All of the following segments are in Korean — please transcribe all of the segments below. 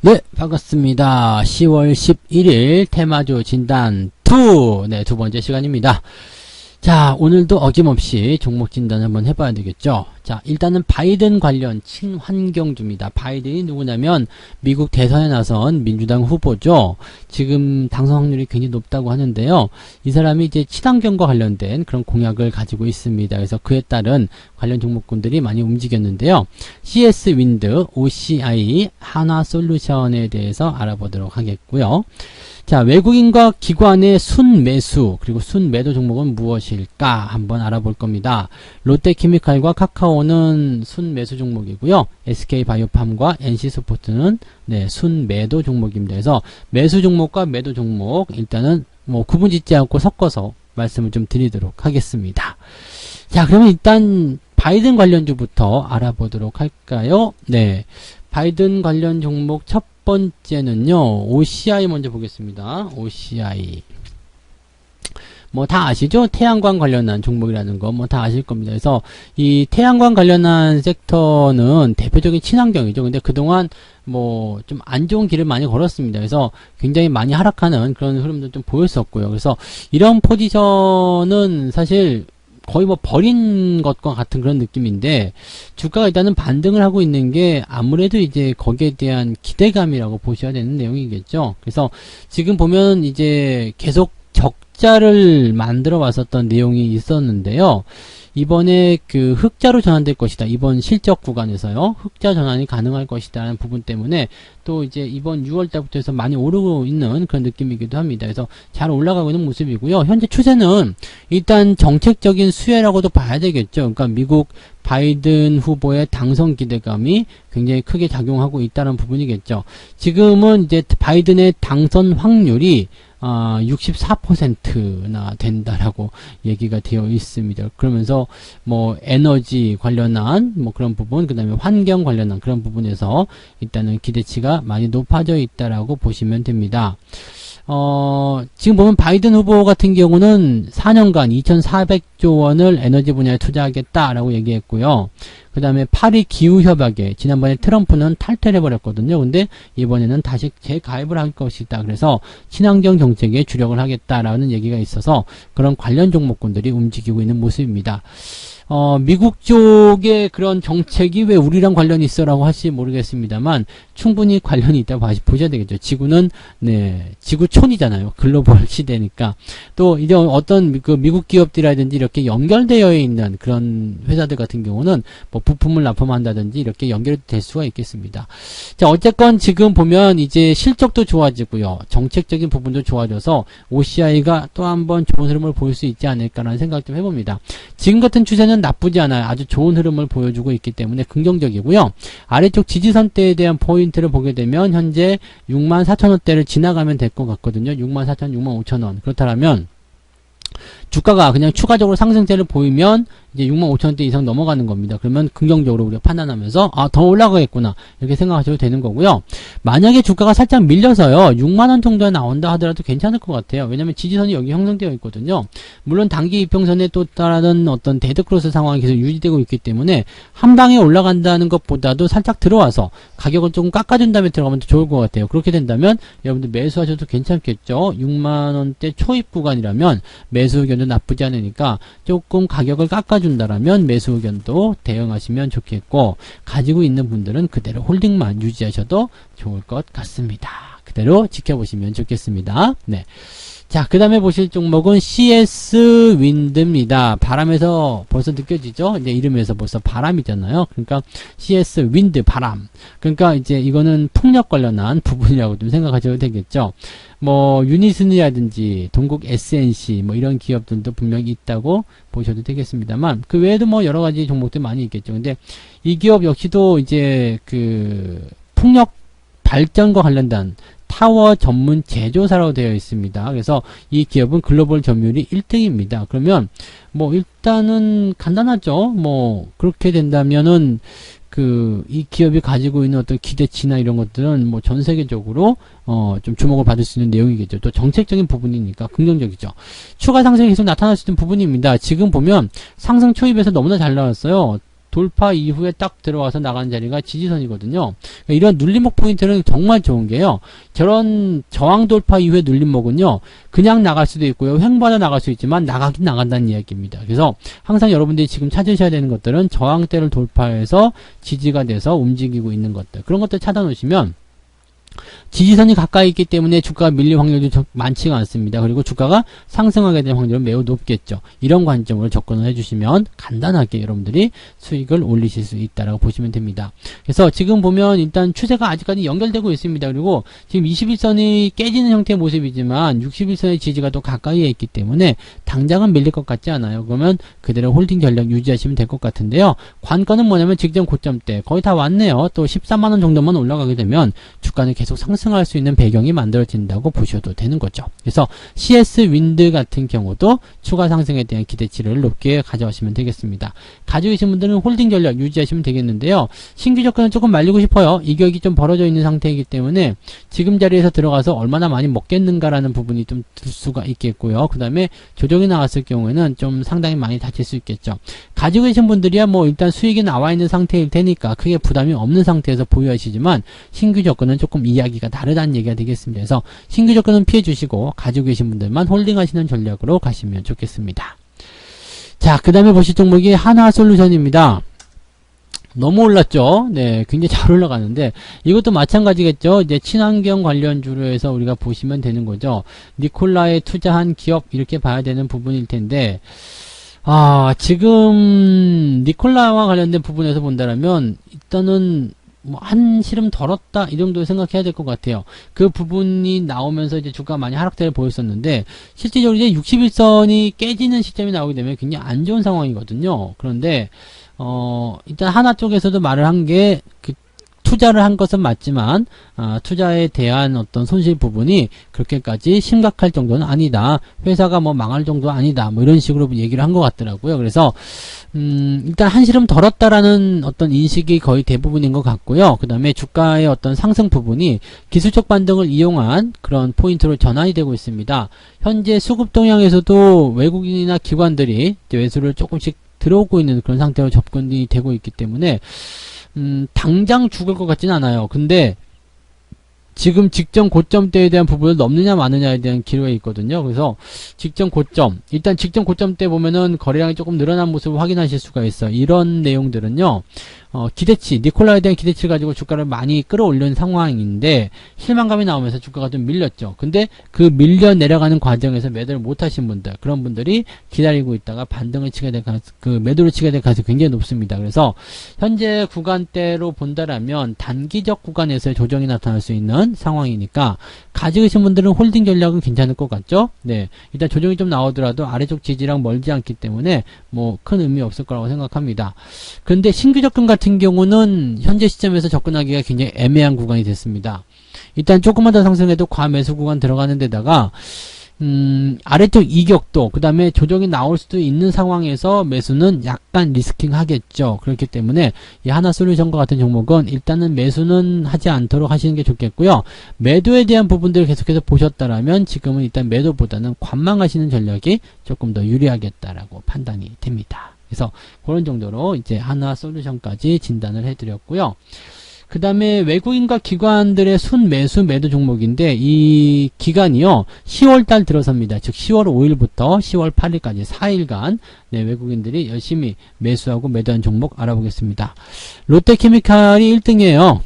네, 반갑습니다. 10월 11일 테마주 진단 2, 네, 두 번째 시간입니다. 자, 오늘도 어김없이 종목 진단 한번 해봐야 되겠죠. 자, 일단은 바이든 관련 친환경주입니다. 바이든이 누구냐면 미국 대선에 나선 민주당 후보죠. 지금 당선 확률이 굉장히 높다고 하는데요. 이 사람이 이제 친환경과 관련된 그런 공약을 가지고 있습니다. 그래서 그에 따른 관련 종목군들이 많이 움직였는데요. CS 윈드, OCI, 한화솔루션에 대해서 알아보도록 하겠고요. 자, 외국인과 기관의 순매수 그리고 순매도 종목은 무엇일까 한번 알아볼 겁니다. 롯데케미칼과 카카오는 순매수 종목이고요. SK바이오팜과 NC스포츠는 네, 순매도 종목입니다. 그래서 매수 종목과 매도 종목 일단은 뭐 구분 짓지 않고 섞어서 말씀을 좀 드리도록 하겠습니다. 자, 그러면 일단 바이든 관련주부터 알아보도록 할까요? 네, 바이든 관련 종목 첫 번째는요, OCI 먼저 보겠습니다. OCI. 뭐 다 아시죠? 태양광 관련한 종목이라는 거 뭐 다 아실 겁니다. 그래서 이 태양광 관련한 섹터는 대표적인 친환경이죠. 근데 그동안 뭐 좀 안 좋은 길을 많이 걸었습니다. 그래서 굉장히 많이 하락하는 그런 흐름도 좀 보였었고요. 그래서 이런 포지션은 사실 거의 뭐 버린 것과 같은 그런 느낌인데 주가가 일단은 반등을 하고 있는 게 아무래도 이제 거기에 대한 기대감이라고 보셔야 되는 내용이겠죠. 그래서 지금 보면 이제 계속 적자를 만들어 왔었던 내용이 있었는데요. 이번에 그 흑자로 전환될 것이다. 이번 실적 구간에서요. 흑자 전환이 가능할 것이다. 라는 부분 때문에 또 이제 이번 6월달부터 해서 많이 오르고 있는 그런 느낌이기도 합니다. 그래서 잘 올라가고 있는 모습이고요. 현재 추세는 일단 정책적인 수혜라고도 봐야 되겠죠. 그러니까 미국 바이든 후보의 당선 기대감이 굉장히 크게 작용하고 있다는 부분이겠죠. 지금은 이제 바이든의 당선 확률이 64%나 된다라고 얘기가 되어 있습니다. 그러면서 뭐 에너지 관련한 뭐 그런 부분, 그 다음에 환경 관련한 그런 부분에서 일단은 기대치가 많이 높아져 있다라고 보시면 됩니다. 지금 보면 바이든 후보 같은 경우는 4년간 2,400조 원을 에너지 분야에 투자하겠다라고 얘기했고요. 그 다음에 파리 기후협약에 지난번에 트럼프는 탈퇴를 해버렸거든요. 근데 이번에는 다시 재가입을 할 것이다. 그래서 친환경 정책에 주력을 하겠다라는 얘기가 있어서 그런 관련 종목군들이 움직이고 있는 모습입니다. 미국 쪽의 그런 정책이 왜 우리랑 관련이 있어라고 하실지 모르겠습니다만 충분히 관련이 있다고 보셔야 되겠죠. 지구는 네, 지구촌이잖아요. 글로벌 시대니까. 또 이제 어떤 그 미국 기업들이라든지 이렇게 연결되어 있는 그런 회사들 같은 경우는 뭐 부품을 납품한다든지 이렇게 연결이 될 수가 있겠습니다. 자, 어쨌건 지금 보면 이제 실적도 좋아지고요. 정책적인 부분도 좋아져서 OCI가 또 한번 좋은 흐름을 보일 수 있지 않을까라는 생각 좀 해봅니다. 지금 같은 추세는 나쁘지 않아요. 아주 좋은 흐름을 보여주고 있기 때문에 긍정적이고요. 아래쪽 지지선대에 대한 포인트를 보게 되면 현재 64,000원대를 지나가면 될 것 같거든요. 64,000, 65,000원. 그렇다면 주가가 그냥 추가적으로 상승세를 보이면 이제 65,000원대 이상 넘어가는 겁니다. 그러면 긍정적으로 우리가 판단하면서 더 올라가겠구나 이렇게 생각하셔도 되는 거고요. 만약에 주가가 살짝 밀려서요 6만원 정도에 나온다 하더라도 괜찮을 것 같아요. 왜냐면 지지선이 여기 형성되어 있거든요. 물론 단기 이평선에 또 따른 어떤 데드크로스 상황이 계속 유지되고 있기 때문에 한 방에 올라간다는 것보다도 살짝 들어와서 가격을 조금 깎아준 다음에 들어가면 더 좋을 것 같아요. 그렇게 된다면 여러분들 매수하셔도 괜찮겠죠. 6만원대 초입 구간이라면 매수 의견도 나쁘지 않으니까 조금 가격을 깎아준다라면 매수 의견도 대응하시면 좋겠고, 가지고 있는 분들은 그대로 홀딩만 유지하셔도 좋을 것 같습니다. 그대로 지켜보시면 좋겠습니다. 네. 자, 그 다음에 보실 종목은 CS 윈드입니다. 바람에서 벌써 느껴지죠? 이제 이름에서 벌써 바람이잖아요. 그러니까 CS 윈드 바람. 그러니까 이제 이거는 풍력 관련한 부분이라고 좀 생각하셔도 되겠죠. 뭐 유니슨이라든지 동국 SNC 뭐 이런 기업들도 분명히 있다고 보셔도 되겠습니다만 그 외에도 뭐 여러 가지 종목들 많이 있겠죠. 근데 이 기업 역시도 이제 그 풍력 발전과 관련된 타워 전문 제조사라고 되어 있습니다. 그래서 이 기업은 글로벌 점유율이 1등입니다. 그러면 뭐 일단은 간단하죠. 뭐 그렇게 된다면은 이 기업이 가지고 있는 어떤 기대치나 이런 것들은 뭐 전 세계적으로 좀 주목을 받을 수 있는 내용이겠죠. 또 정책적인 부분이니까 긍정적이죠. 추가 상승이 계속 나타날 수 있는 부분입니다. 지금 보면 상승 초입에서 너무나 잘 나왔어요. 돌파 이후에 딱 들어와서 나가는 자리가 지지선이거든요. 그러니까 이런 눌림목 포인트는 정말 좋은 게요. 저런 저항 돌파 이후에 눌림목은요. 그냥 나갈 수도 있고요. 횡보하다 나갈 수 있지만 나가긴 나간다는 이야기입니다. 그래서 항상 여러분들이 지금 찾으셔야 되는 것들은 저항대를 돌파해서 지지가 돼서 움직이고 있는 것들. 그런 것들 찾아 놓으시면 지지선이 가까이 있기 때문에 주가가 밀릴 확률도 많지가 않습니다. 그리고 주가가 상승하게 될 확률은 매우 높겠죠. 이런 관점으로 접근을 해주시면 간단하게 여러분들이 수익을 올리실 수 있다라고 보시면 됩니다. 그래서 지금 보면 일단 추세가 아직까지 연결되고 있습니다. 그리고 지금 21선이 깨지는 형태의 모습이지만 61선의 지지가 또 가까이에 있기 때문에 당장은 밀릴 것 같지 않아요. 그러면 그대로 홀딩 전략 유지하시면 될 것 같은데요. 관건은 뭐냐면 직전 고점대 거의 다 왔네요. 또 14만원 정도만 올라가게 되면 주가는 계속 상승할 수 있는 배경이 만들어진다고 보셔도 되는 거죠. 그래서 CS 윈드 같은 경우도 추가 상승에 대한 기대치를 높게 가져가시면 되겠습니다. 가지고 계신 분들은 홀딩 전략 유지하시면 되겠는데요. 신규 접근은 조금 말리고 싶어요. 이격이 좀 벌어져 있는 상태이기 때문에 지금 자리에서 들어가서 얼마나 많이 먹겠는가라는 부분이 좀 들 수가 있겠고요. 그 다음에 조정이 나왔을 경우에는 좀 상당히 많이 다칠 수 있겠죠. 가지고 계신 분들이야 뭐 일단 수익이 나와 있는 상태일 테니까 크게 부담이 없는 상태에서 보유하시지만 신규 접근은 조금 이야기가 다르다는 얘기가 되겠습니다. 그래서 신규 접근은 피해 주시고 가지고 계신 분들만 홀딩하시는 전략으로 가시면 좋겠습니다. 자, 그 다음에 보실 종목이 하나솔루션입니다. 너무 올랐죠? 네, 굉장히 잘 올라가는데, 이것도 마찬가지겠죠? 이제 친환경 관련주로 해서 우리가 보시면 되는 거죠. 니콜라에 투자한 기업, 이렇게 봐야 되는 부분일 텐데, 지금, 니콜라와 관련된 부분에서 본다면, 일단은, 뭐 한시름 덜었다 이 정도 생각해야 될 것 같아요. 그 부분이 나오면서 이제 주가 많이 하락세를 보였었는데 실질적으로 이제 61선이 깨지는 시점이 나오게 되면 굉장히 안 좋은 상황이거든요. 그런데 일단 하나 쪽에서도 말을 한 게 투자를 한 것은 맞지만 투자에 대한 어떤 손실 부분이 그렇게까지 심각할 정도는 아니다. 회사가 뭐 망할 정도 아니다. 뭐 이런 식으로 얘기를 한 것 같더라고요. 그래서 일단 한시름 덜었다라는 어떤 인식이 거의 대부분인 것 같고요. 그 다음에 주가의 어떤 상승 부분이 기술적 반등을 이용한 그런 포인트로 전환이 되고 있습니다. 현재 수급 동향에서도 외국인이나 기관들이 이제 매수를 조금씩 들어오고 있는 그런 상태로 접근이 되고 있기 때문에 당장 죽을 것 같진 않아요. 근데 지금 직전 고점대에 대한 부분을 넘느냐 마느냐에 대한 기로에 있거든요. 그래서 직전 고점, 일단 직전 고점대 보면은 거래량이 조금 늘어난 모습을 확인하실 수가 있어요. 이런 내용들은요. 기대치, 니콜라에 대한 기대치를 가지고 주가를 많이 끌어올린 상황인데 실망감이 나오면서 주가가 좀 밀렸죠. 근데 그 밀려 내려가는 과정에서 매도를 못 하신 분들, 그런 분들이 기다리고 있다가 반등을 치게 될 매도를 치게 될 가능성이 굉장히 높습니다. 그래서 현재 구간대로 본다라면 단기적 구간에서의 조정이 나타날 수 있는 상황이니까 가지고 계신 분들은 홀딩 전략은 괜찮을 것 같죠? 네. 일단 조정이 좀 나오더라도 아래쪽 지지랑 멀지 않기 때문에 뭐 큰 의미 없을 거라고 생각합니다. 그런데 신규 접근 같은 경우는 현재 시점에서 접근하기가 굉장히 애매한 구간이 됐습니다. 일단 조금만 더 상승해도 과매수 구간 들어가는 데다가 아래쪽 이격도 그 다음에 조정이 나올 수도 있는 상황에서 매수는 약간 리스킹 하겠죠. 그렇기 때문에 이 하나솔루션과 같은 종목은 일단은 매수는 하지 않도록 하시는 게 좋겠고요. 매도에 대한 부분들을 계속해서 보셨다라면 지금은 일단 매도보다는 관망하시는 전략이 조금 더 유리하겠다라고 판단이 됩니다. 그래서 그런 정도로 이제 하나솔루션까지 진단을 해드렸고요. 그 다음에 외국인과 기관들의 순매수 매도 종목인데 이 기간이요 10월달 들어섭니다. 즉 10월 5일부터 10월 8일까지 4일간 외국인들이 열심히 매수하고 매도한 종목 알아보겠습니다. 롯데케미칼이 1등이에요.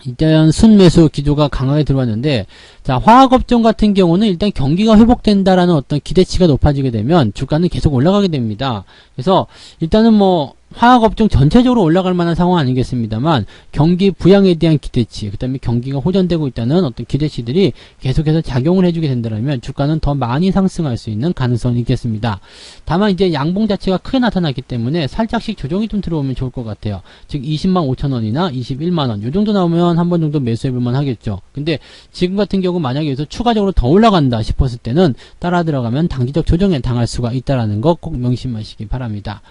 일단 순매수 기조가 강하게 들어왔는데, 자, 화학업종 같은 경우는 일단 경기가 회복된다라는 어떤 기대치가 높아지게 되면 주가는 계속 올라가게 됩니다. 그래서 일단은 뭐 화학업종 전체적으로 올라갈 만한 상황 아니겠습니다만 경기 부양에 대한 기대치, 그 다음에 경기가 호전되고 있다는 어떤 기대치들이 계속해서 작용을 해주게 된다면 주가는 더 많이 상승할 수 있는 가능성이 있겠습니다. 다만 이제 양봉 자체가 크게 나타났기 때문에 살짝씩 조정이 좀 들어오면 좋을 것 같아요. 즉 20만 5천원이나 21만원 요 정도 나오면 한 번 정도 매수해볼만 하겠죠. 근데 지금 같은 경우 만약에 여기서 추가적으로 더 올라간다 싶었을 때는 따라 들어가면 단기적 조정에 당할 수가 있다는 거 꼭 명심하시기 바랍니다.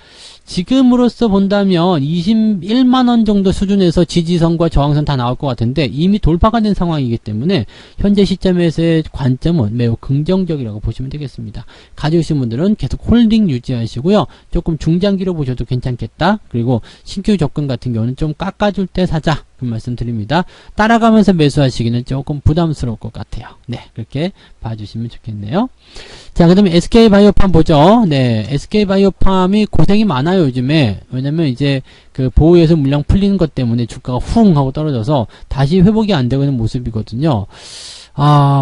지금으로 현재로서 본다면 21만원 정도 수준에서 지지선과 저항선 다 나올 것 같은데 이미 돌파가 된 상황이기 때문에 현재 시점에서의 관점은 매우 긍정적이라고 보시면 되겠습니다. 가지고 분들은 계속 홀딩 유지하시고요. 조금 중장기로 보셔도 괜찮겠다. 그리고 신규 접근 같은 경우는 좀 깎아줄 때 사자. 그 말씀 드립니다. 따라가면서 매수하시기는 조금 부담스러울 것 같아요. 네, 그렇게 봐주시면 좋겠네요. 자, 그 다음에 SK바이오팜 보죠. 네, SK바이오팜이 고생이 많아요, 요즘에. 왜냐면 이제 그 보호에서 물량 풀리는 것 때문에 주가가 훅 하고 떨어져서 다시 회복이 안 되고 있는 모습이거든요.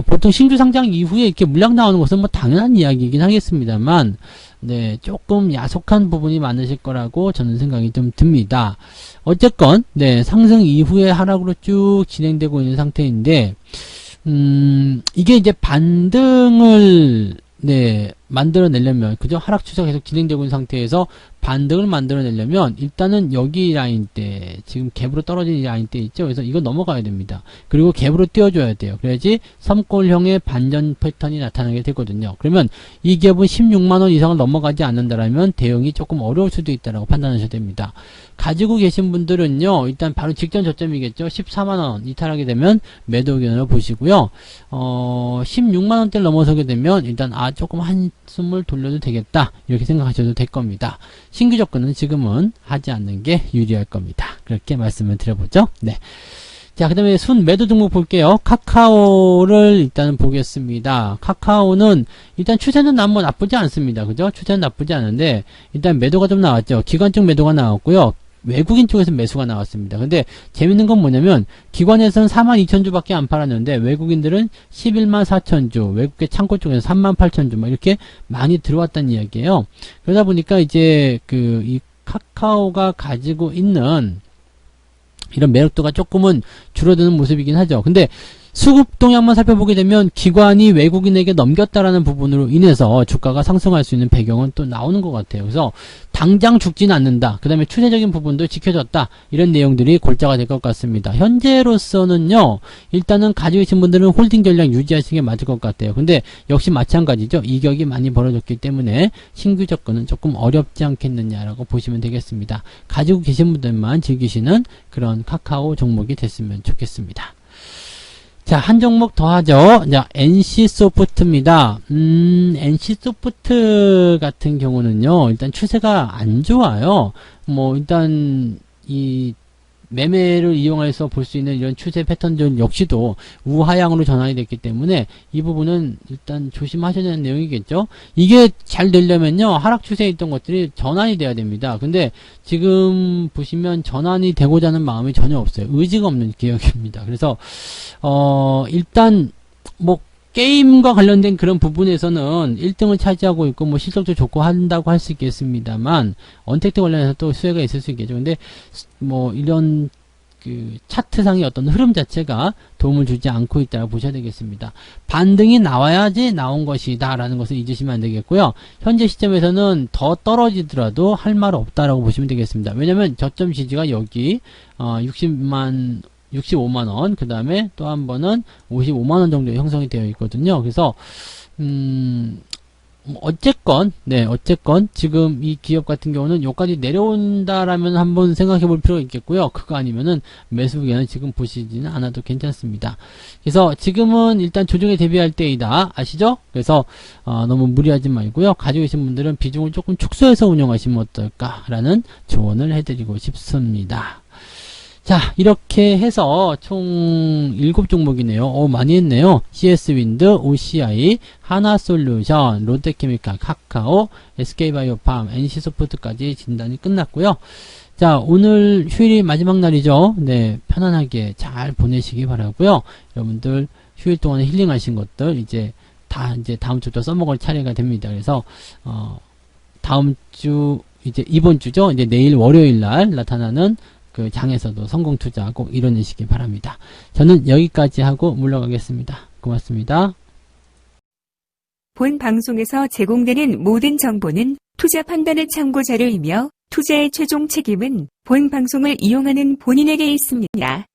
보통 신규 상장 이후에 이렇게 물량 나오는 것은 뭐 당연한 이야기이긴 하겠습니다만, 네, 조금 야속한 부분이 많으실 거라고 저는 생각이 좀 듭니다. 어쨌건, 네, 상승 이후에 하락으로 쭉 진행되고 있는 상태인데, 이게 이제 반등을, 네, 만들어내려면, 그죠? 하락 추세가 계속 진행되고 있는 상태에서 반등을 만들어내려면, 일단은 여기 라인대, 지금 갭으로 떨어진 이 라인대 있죠? 그래서 이거 넘어가야 됩니다. 그리고 갭으로 띄워줘야 돼요. 그래야지 섬골형의 반전 패턴이 나타나게 되거든요. 그러면 이 갭은 16만원 이상을 넘어가지 않는다라면 대응이 조금 어려울 수도 있다라고 판단하셔야 됩니다. 가지고 계신 분들은요, 일단 바로 직전 저점이겠죠? 14만원 이탈하게 되면 매도 의견을 보시고요. 16만원대를 넘어서게 되면 일단 조금 한숨을 돌려도 되겠다. 이렇게 생각하셔도 될 겁니다. 신규 접근은 지금은 하지 않는 게 유리할 겁니다. 그렇게 말씀을 드려보죠. 네. 자, 그 다음에 순 매도 종목 볼게요. 카카오를 일단은 보겠습니다. 카카오는 일단 추세는 뭐 나쁘지 않습니다. 그죠? 추세는 나쁘지 않은데 일단 매도가 좀 나왔죠. 기관 쪽 매도가 나왔고요. 외국인 쪽에서 매수가 나왔습니다. 근데 재밌는 건 뭐냐면 기관에서는 42,000주 밖에 안 팔았는데 외국인들은 114,000주, 외국계 창고 쪽에서 38,000주 뭐 이렇게 많이 들어왔다는 이야기예요. 그러다 보니까 이제 이 카카오가 가지고 있는 이런 매력도가 조금은 줄어드는 모습이긴 하죠. 근데 수급 동향만 살펴보게 되면 기관이 외국인에게 넘겼다라는 부분으로 인해서 주가가 상승할 수 있는 배경은 또 나오는 것 같아요. 그래서 당장 죽지는 않는다. 그 다음에 추세적인 부분도 지켜졌다. 이런 내용들이 골자가 될 것 같습니다. 현재로서는요, 일단은 가지고 계신 분들은 홀딩 전략 유지하시는 게 맞을 것 같아요. 근데 역시 마찬가지죠. 이격이 많이 벌어졌기 때문에 신규 접근은 조금 어렵지 않겠느냐라고 보시면 되겠습니다. 가지고 계신 분들만 즐기시는 그런 카카오 종목이 됐으면 좋겠습니다. 자, 한 종목 더 하죠. 자, NC소프트입니다. NC소프트 같은 경우는요, 일단 추세가 안 좋아요. 일단, 매매를 이용해서 볼 수 있는 이런 추세 패턴들 역시도 우하향으로 전환이 됐기 때문에 이 부분은 일단 조심하셔야 되는 내용이겠죠. 이게 잘 되려면요, 하락 추세에 있던 것들이 전환이 돼야 됩니다. 근데 지금 보시면 전환이 되고자 하는 마음이 전혀 없어요. 의지가 없는 기업입니다. 그래서 일단 게임과 관련된 그런 부분에서는 1등을 차지하고 있고 실적도 좋고 한다고 할 수 있겠습니다만 언택트 관련해서 또 수혜가 있을 수 있겠죠. 근데 이런 차트상의 어떤 흐름 자체가 도움을 주지 않고 있다고 보셔야 되겠습니다. 반등이 나와야지 나온 것이다 라는 것을 잊으시면 안 되겠고요. 현재 시점에서는 더 떨어지더라도 할 말 없다라고 보시면 되겠습니다. 왜냐면 저점 지지가 여기 65만원, 그 다음에 또 한 번은 55만원 정도 형성이 되어 있거든요. 그래서, 어쨌건 지금 이 기업 같은 경우는 여기까지 내려온다라면 한번 생각해 볼 필요가 있겠고요. 그거 아니면은 매수 의견은 지금 보시지는 않아도 괜찮습니다. 그래서 지금은 일단 조정에 대비할 때이다. 아시죠? 그래서, 너무 무리하지 말고요. 가지고 계신 분들은 비중을 조금 축소해서 운영하시면 어떨까라는 조언을 해드리고 싶습니다. 자, 이렇게 해서 총 7종목이네요. 많이 했네요. CS윈드, OCI, 하나솔루션, 롯데케미칼, 카카오, SK바이오팜, NC소프트까지 진단이 끝났고요. 자, 오늘 휴일이 마지막 날이죠. 네, 편안하게 잘 보내시기 바라고요. 여러분들 휴일 동안에 힐링하신 것들 이제 다음 주부터 써먹을 차례가 됩니다. 그래서 다음 주 이번 주죠. 이제 내일 월요일 날 나타나는 그 장에서도 성공 투자하고 이뤄내시기 바랍니다. 저는 여기까지 하고 물러가겠습니다. 고맙습니다. 본 방송에서 제공되는 모든 정보는 투자 판단의 참고 자료이며 투자의 최종 책임은 본 방송을 이용하는 본인에게 있습니다.